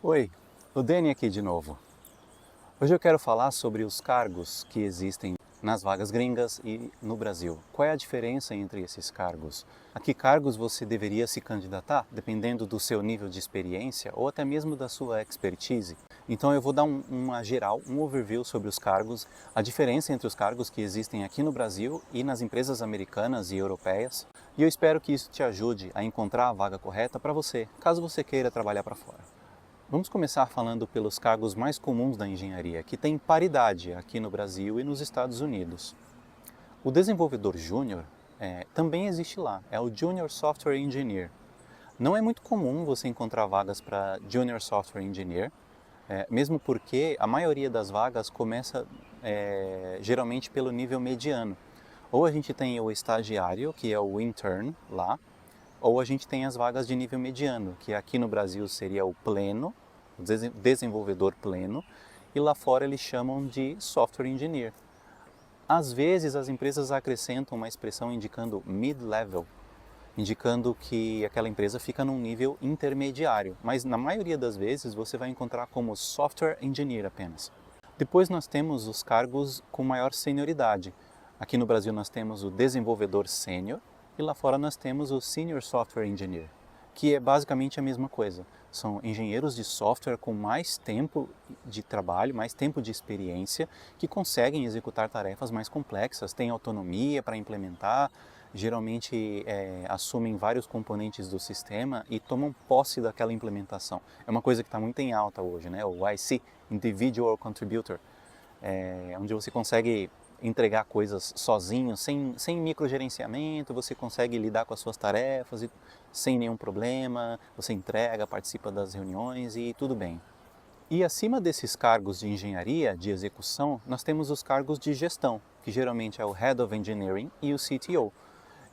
Oi, o Dani aqui de novo. Hoje eu quero falar sobre os cargos que existem nas vagas gringas e no Brasil. Qual é a diferença entre esses cargos? A que cargos você deveria se candidatar, dependendo do seu nível de experiência ou até mesmo da sua expertise? Então eu vou dar uma geral, um overview sobre os cargos, a diferença entre os cargos que existem aqui no Brasil e nas empresas americanas e europeias. E eu espero que isso te ajude a encontrar a vaga correta para você, caso você queira trabalhar para fora. Vamos começar falando pelos cargos mais comuns da engenharia, que tem paridade aqui no Brasil e nos Estados Unidos. O desenvolvedor júnior também existe lá, é o Junior Software Engineer. Não é muito comum você encontrar vagas para Junior Software Engineer, mesmo porque a maioria das vagas começa geralmente pelo nível mediano. Ou a gente tem o estagiário, que é o intern lá, ou a gente tem as vagas de nível mediano, que aqui no Brasil seria o pleno, o desenvolvedor pleno, e lá fora eles chamam de software engineer. Às vezes as empresas acrescentam uma expressão indicando mid-level, indicando que aquela empresa fica num nível intermediário, mas na maioria das vezes você vai encontrar como software engineer apenas. Depois nós temos os cargos com maior senioridade. Aqui no Brasil nós temos o desenvolvedor sênior e lá fora nós temos o senior software engineer, que é basicamente a mesma coisa. São engenheiros de software com mais tempo de trabalho, mais tempo de experiência, que conseguem executar tarefas mais complexas, têm autonomia para implementar, geralmente assumem vários componentes do sistema e tomam posse daquela implementação. É uma coisa que está muito em alta hoje, né? O IC, Individual Contributor, onde você consegue entregar coisas sozinho, sem microgerenciamento, você consegue lidar com as suas tarefas sem nenhum problema, você entrega, participa das reuniões e tudo bem. E acima desses cargos de engenharia, de execução, nós temos os cargos de gestão, que geralmente é o Head of Engineering e o CTO.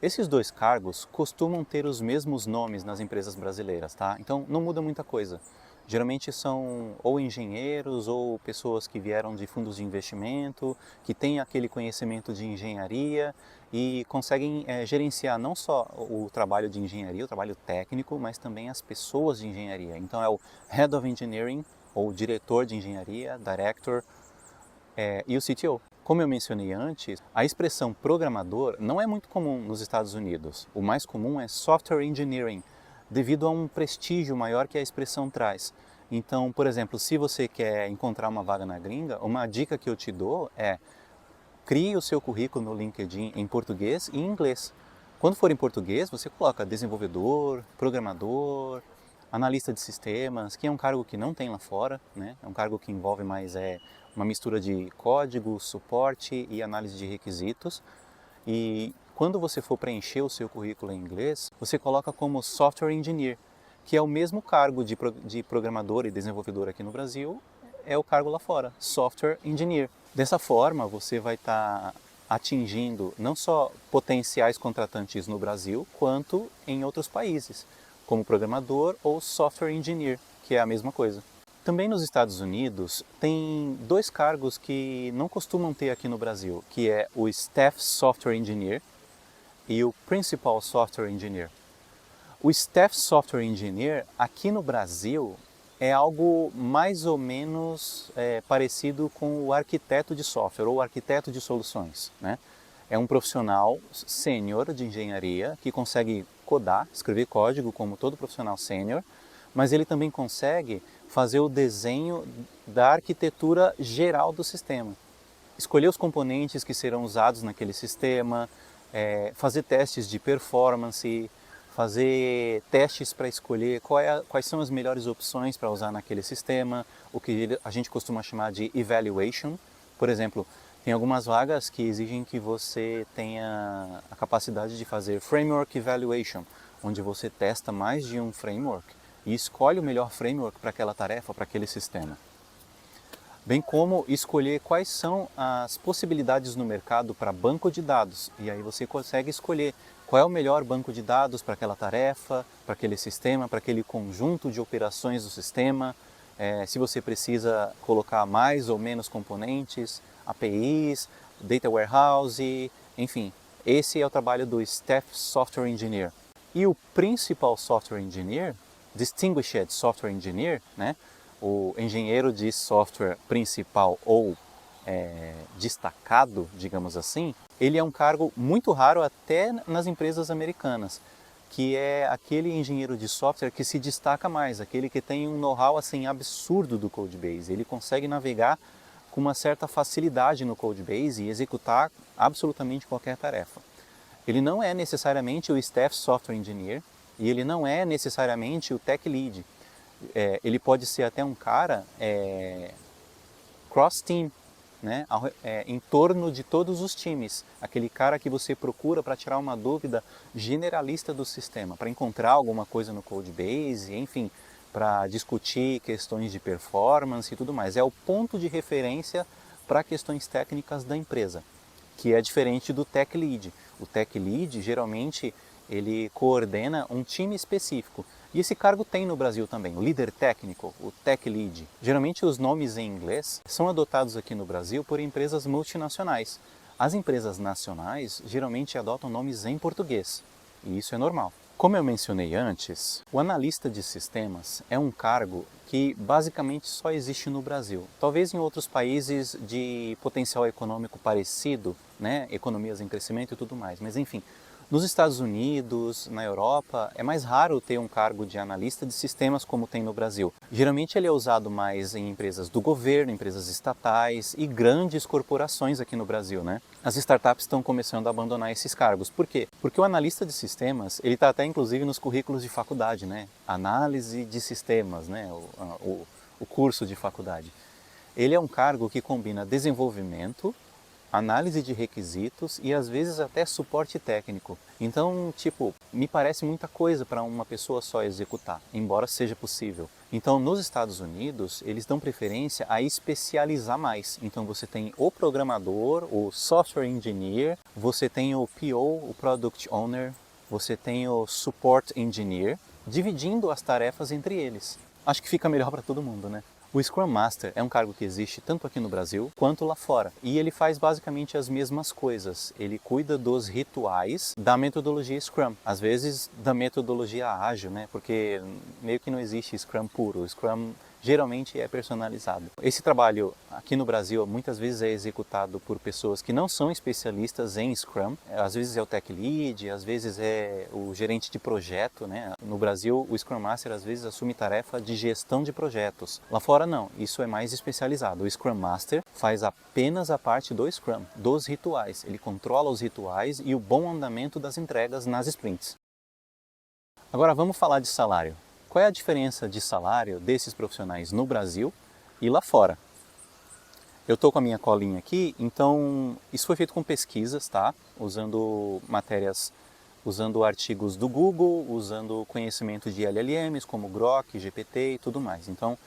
Esses dois cargos costumam ter os mesmos nomes nas empresas brasileiras, tá? Então não muda muita coisa. Geralmente são ou engenheiros ou pessoas que vieram de fundos de investimento, que têm aquele conhecimento de engenharia e conseguem gerenciar não só o trabalho de engenharia, o trabalho técnico, mas também as pessoas de engenharia. Então é o Head of Engineering, ou diretor de engenharia, Director, e o CTO. Como eu mencionei antes, a expressão programador não é muito comum nos Estados Unidos. O mais comum é Software Engineering, devido a um prestígio maior que a expressão traz. Então, por exemplo, se você quer encontrar uma vaga na gringa, uma dica que eu te dou é crie o seu currículo no LinkedIn em português e em inglês. Quando for em português, você coloca desenvolvedor, programador, analista de sistemas, que é um cargo que não tem lá fora, né? É um cargo que envolve mais uma mistura de código, suporte e análise de requisitos. E quando você for preencher o seu currículo em inglês, você coloca como Software Engineer, que é o mesmo cargo de programador e desenvolvedor aqui no Brasil, é o cargo lá fora, Software Engineer. Dessa forma, você vai estar atingindo não só potenciais contratantes no Brasil, quanto em outros países, como programador ou Software Engineer, que é a mesma coisa. Também nos Estados Unidos tem dois cargos que não costumam ter aqui no Brasil, que é o Staff Software Engineer e o Principal Software Engineer. O Staff Software Engineer aqui no Brasil é algo mais ou menos parecido com o arquiteto de software ou arquiteto de soluções, né? É um profissional sênior de engenharia que consegue codar, escrever código como todo profissional sênior, mas ele também consegue fazer o desenho da arquitetura geral do sistema. Escolher os componentes que serão usados naquele sistema, fazer testes de performance, fazer testes para escolher quais são as melhores opções para usar naquele sistema, o que a gente costuma chamar de evaluation. Por exemplo, tem algumas vagas que exigem que você tenha a capacidade de fazer framework evaluation, onde você testa mais de um framework e escolhe o melhor framework para aquela tarefa, para aquele sistema. Bem como escolher quais são as possibilidades no mercado para banco de dados. E aí você consegue escolher qual é o melhor banco de dados para aquela tarefa, para aquele sistema, para aquele conjunto de operações do sistema, se você precisa colocar mais ou menos componentes, APIs, Data Warehouse, enfim. Esse é o trabalho do Staff Software Engineer. E o Principal Software Engineer, Distinguished Software Engineer, né? o engenheiro de software principal ou destacado, digamos assim, ele é um cargo muito raro até nas empresas americanas, que é aquele engenheiro de software que se destaca mais, aquele que tem um know-how assim absurdo do Codebase. Ele consegue navegar com uma certa facilidade no Codebase e executar absolutamente qualquer tarefa. Ele não é necessariamente o Staff Software Engineer e ele não é necessariamente o Tech Lead. Ele pode ser até um cara cross-team, né? Em torno de todos os times. Aquele cara que você procura para tirar uma dúvida generalista do sistema, para encontrar alguma coisa no Codebase, enfim, para discutir questões de performance e tudo mais. É o ponto de referência para questões técnicas da empresa, que é diferente do Tech Lead. O Tech Lead, geralmente, ele coordena um time específico. E esse cargo tem no Brasil também, o líder técnico, o Tech Lead. Geralmente os nomes em inglês são adotados aqui no Brasil por empresas multinacionais. As empresas nacionais geralmente adotam nomes em português, e isso é normal. Como eu mencionei antes, o analista de sistemas é um cargo que basicamente só existe no Brasil. Talvez em outros países de potencial econômico parecido, né? Economias em crescimento e tudo mais, mas enfim. Nos Estados Unidos, na Europa, é mais raro ter um cargo de analista de sistemas como tem no Brasil. Geralmente ele é usado mais em empresas do governo, empresas estatais e grandes corporações aqui no Brasil, né? As startups estão começando a abandonar esses cargos. Por quê? Porque o analista de sistemas, ele está até inclusive nos currículos de faculdade, né? Análise de sistemas, né? O curso de faculdade. Ele é um cargo que combina desenvolvimento, análise de requisitos e às vezes até suporte técnico. Então, me parece muita coisa para uma pessoa só executar, embora seja possível. Então, nos Estados Unidos, eles dão preferência a especializar mais. Então, você tem o programador, o software engineer, você tem o PO, o product owner, você tem o support engineer, dividindo as tarefas entre eles. Acho que fica melhor para todo mundo, né? O Scrum Master é um cargo que existe tanto aqui no Brasil quanto lá fora. E ele faz basicamente as mesmas coisas. Ele cuida dos rituais da metodologia Scrum. Às vezes da metodologia ágil, né? Porque meio que não existe Scrum puro. O Scrum geralmente é personalizado. Esse trabalho aqui no Brasil muitas vezes é executado por pessoas que não são especialistas em Scrum. Às vezes é o Tech Lead, às vezes é o gerente de projeto, né? No Brasil, o Scrum Master às vezes assume tarefa de gestão de projetos. Lá fora não, isso é mais especializado. O Scrum Master faz apenas a parte do Scrum, dos rituais. Ele controla os rituais e o bom andamento das entregas nas sprints. Agora vamos falar de salário. Qual é a diferença de salário desses profissionais no Brasil e lá fora? Eu estou com a minha colinha aqui, então isso foi feito com pesquisas, tá? Usando matérias, usando artigos do Google, usando conhecimento de LLMs como Grok, GPT e tudo mais. Então,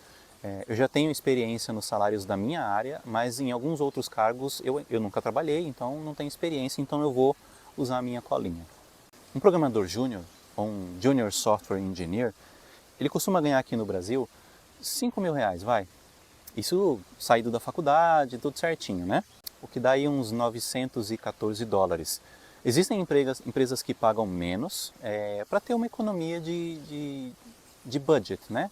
eu já tenho experiência nos salários da minha área, mas em alguns outros cargos eu nunca trabalhei, então não tenho experiência, então eu vou usar a minha colinha. Um programador júnior, ou um Junior Software Engineer, ele costuma ganhar aqui no Brasil 5 mil reais, vai. Isso saído da faculdade, tudo certinho, né? O que dá aí uns 914 dólares. Existem empresas que pagam menos para ter uma economia de budget, né?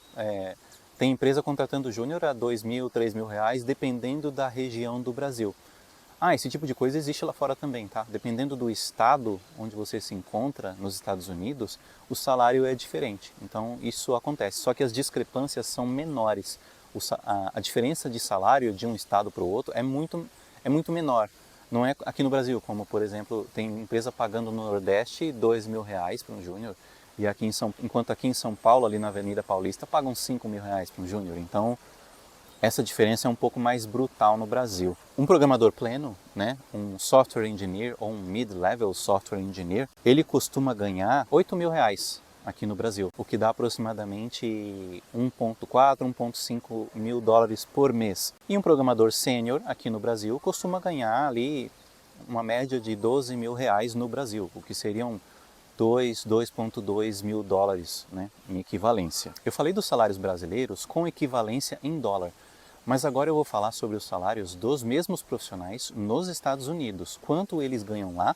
Tem empresa contratando júnior a 2 mil, 3 mil reais, dependendo da região do Brasil. Esse tipo de coisa existe lá fora também, tá? Dependendo do estado onde você se encontra, nos Estados Unidos, o salário é diferente. Então, isso acontece. Só que as discrepâncias são menores. A diferença de salário de um estado para o outro é muito menor. Não é aqui no Brasil, como, por exemplo, tem empresa pagando no Nordeste 2 mil reais para um júnior, e enquanto aqui em São Paulo, ali na Avenida Paulista, pagam 5 mil reais para um júnior. Então, essa diferença é um pouco mais brutal no Brasil. Um programador pleno, né, um software engineer ou um mid-level software engineer, ele costuma ganhar 8 mil reais aqui no Brasil, o que dá aproximadamente 1,4, 1,5 mil dólares por mês. E um programador sênior aqui no Brasil costuma ganhar ali uma média de 12 mil reais no Brasil, o que seriam 2,2 mil dólares, né, em equivalência. Eu falei dos salários brasileiros com equivalência em dólar, mas agora eu vou falar sobre os salários dos mesmos profissionais nos Estados Unidos, quanto eles ganham lá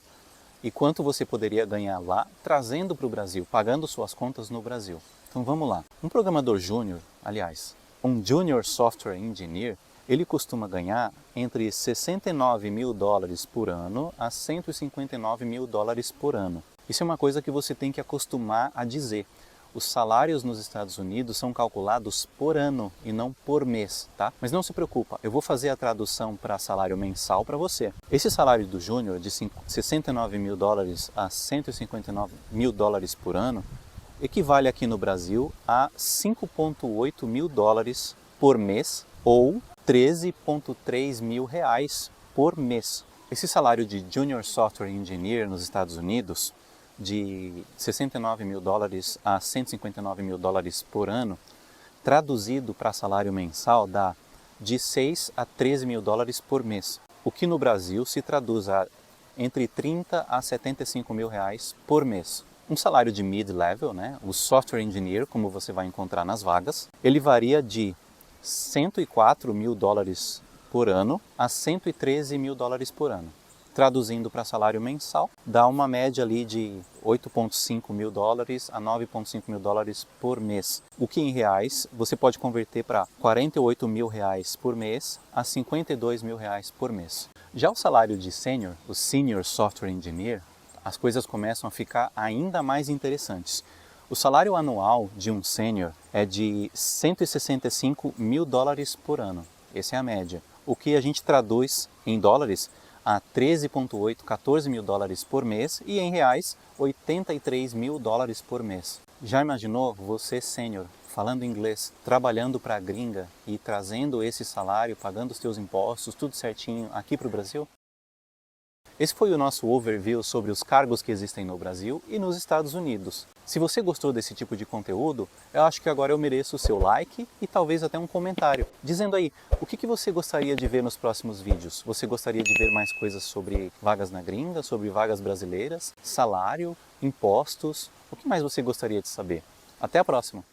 e quanto você poderia ganhar lá trazendo para o Brasil, pagando suas contas no Brasil. Então vamos lá. Um programador júnior, aliás, Um Junior Software Engineer, ele costuma ganhar entre 69 mil dólares por ano a 159 mil dólares por ano. Isso é uma coisa que você tem que acostumar a dizer. Os salários nos Estados Unidos são calculados por ano e não por mês, tá? Mas não se preocupa, eu vou fazer a tradução para salário mensal para você. Esse salário do júnior de 69 mil dólares a 159 mil dólares por ano equivale aqui no Brasil a 5,8 mil dólares por mês ou 13,3 mil reais por mês. Esse salário de Junior Software Engineer nos Estados Unidos de 69 mil dólares a 159 mil dólares por ano, traduzido para salário mensal dá de 6 a 13 mil dólares por mês, o que no Brasil se traduz a entre 30 a 75 mil reais por mês. Um salário de mid-level, né, o software engineer, como você vai encontrar nas vagas, ele varia de 104 mil dólares por ano a 113 mil dólares por ano. Traduzindo para salário mensal, dá uma média ali de 8,5 mil dólares a 9,5 mil dólares por mês. O que em reais você pode converter para 48 mil reais por mês a 52 mil reais por mês. Já o salário de sênior, o Senior Software Engineer, as coisas começam a ficar ainda mais interessantes. O salário anual de um sênior é de 165 mil dólares por ano. Essa é a média. O que a gente traduz em dólares a 13,8, 14 mil dólares por mês e em reais 83 mil dólares por mês. Já imaginou você sênior, falando inglês, trabalhando para a gringa e trazendo esse salário, pagando os seus impostos, tudo certinho aqui para o Brasil? Esse foi o nosso overview sobre os cargos que existem no Brasil e nos Estados Unidos. Se você gostou desse tipo de conteúdo, eu acho que agora eu mereço o seu like e talvez até um comentário, dizendo aí o que você gostaria de ver nos próximos vídeos. Você gostaria de ver mais coisas sobre vagas na gringa, sobre vagas brasileiras, salário, impostos? O que mais você gostaria de saber? Até a próxima!